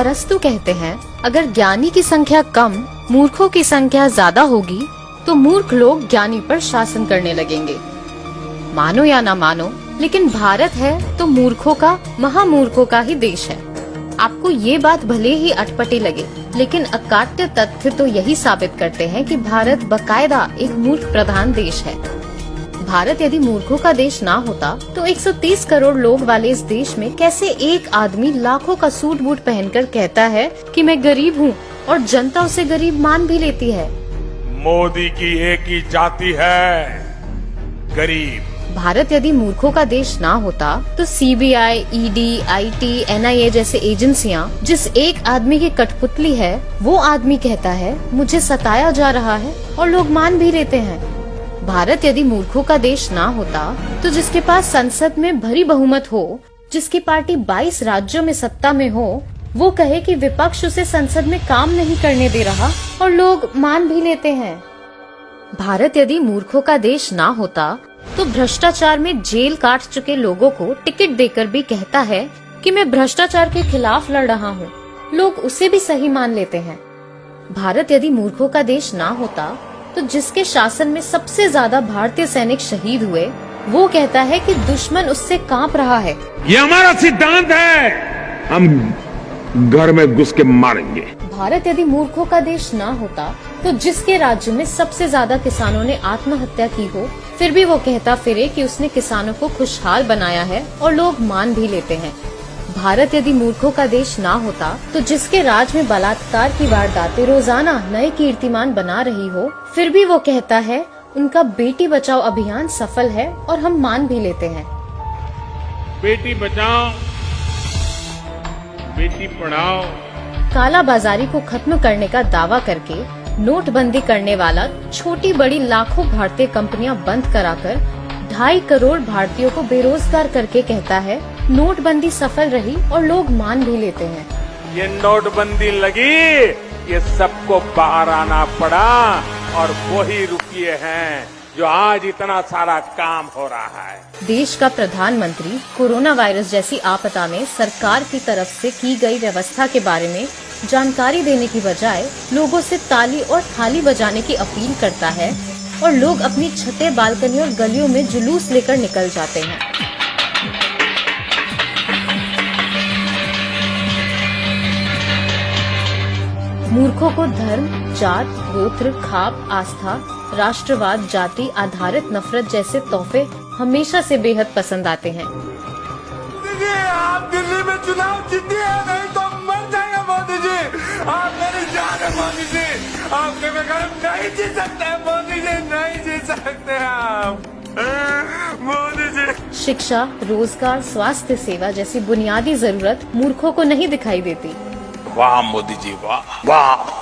अरस्तु कहते हैं, अगर ज्ञानी की संख्या कम, मूर्खों की संख्या ज्यादा होगी तो मूर्ख लोग ज्ञानी पर शासन करने लगेंगे। मानो या ना मानो, लेकिन भारत है तो मूर्खों का, महामूर्खों का ही देश है। आपको ये बात भले ही अटपटी लगे, लेकिन अकाट्य तथ्य तो यही साबित करते हैं कि भारत बकायदा एक मूर्ख प्रधान देश है। भारत यदि मूर्खों का देश ना होता तो 130 करोड़ लोग वाले इस देश में कैसे एक आदमी लाखों का सूट बूट पहनकर कहता है कि मैं गरीब हूँ और जनता उसे गरीब मान भी लेती है। मोदी की एक ही जाति है, गरीब। भारत यदि मूर्खों का देश ना होता तो सीबीआई, ईडी, आईटी, एनआईए जैसे एजेंसियां जिस एक आदमी की कठपुतली है, वो आदमी कहता है मुझे सताया जा रहा है और लोग मान भी लेते हैं। भारत यदि मूर्खों का देश ना होता तो जिसके पास संसद में भरी बहुमत हो, जिसकी पार्टी 22 राज्यों में सत्ता में हो, वो कहे कि विपक्ष उसे संसद में काम नहीं करने दे रहा और लोग मान भी लेते हैं। भारत यदि मूर्खों का देश ना होता तो भ्रष्टाचार में जेल काट चुके लोगों को टिकट देकर भी कहता है कि मैं भ्रष्टाचार के खिलाफ लड़ रहा हूँ, लोग उसे भी सही मान लेते हैं। भारत यदि मूर्खों का देश ना होता तो जिसके शासन में सबसे ज्यादा भारतीय सैनिक शहीद हुए, वो कहता है कि दुश्मन उससे कांप रहा है। ये हमारा सिद्धांत है, हम घर में घुस के मारेंगे। भारत यदि मूर्खों का देश ना होता तो जिसके राज्य में सबसे ज्यादा किसानों ने आत्महत्या की हो, फिर भी वो कहता फिरे कि उसने किसानों को खुशहाल बनाया है और लोग मान भी लेते हैं। भारत यदि मूर्खों का देश ना होता तो जिसके राज में बलात्कार की वारदातें रोजाना नए कीर्तिमान बना रही हो, फिर भी वो कहता है उनका बेटी बचाओ अभियान सफल है और हम मान भी लेते हैं। बेटी बचाओ, बेटी पढ़ाओ। काला बाजारी को खत्म करने का दावा करके नोटबंदी करने वाला छोटी बड़ी लाखों भारतीय कंपनियां बंद कराकर 2.5 करोड़ भारतीयों को बेरोजगार करके कहता है नोटबंदी सफल रही और लोग मान भी लेते हैं। ये नोटबंदी लगी, ये सबको बाहर आना पड़ा और वही रुपये हैं जो आज इतना सारा काम हो रहा है। देश का प्रधानमंत्री कोरोना वायरस जैसी आपदा में सरकार की तरफ से की गई व्यवस्था के बारे में जानकारी देने की बजाय लोगों से ताली और थाली बजाने की अपील करता है और लोग अपनी छतें, बालकनी और गलियों में जुलूस लेकर निकल जाते हैं। मूर्खों को धर्म, जात, गोत्र, खाप, आस्था, राष्ट्रवाद, जाति आधारित नफरत जैसे तोहफे हमेशा से बेहद पसंद आते हैं। आप दिल्ली में चुनाव जीतिए, नहीं तो मर जाएंगे मोदी जी। आप मेरी जान है मोदी जी, आपके बगैर नहीं जी सकते मोदी जी, नहीं जी सकते आप मोदी जी। शिक्षा, रोजगार, स्वास्थ्य सेवा जैसी बुनियादी जरूरत मूर्खों को नहीं दिखाई देती। वाह मोदी जी, वाह वाह।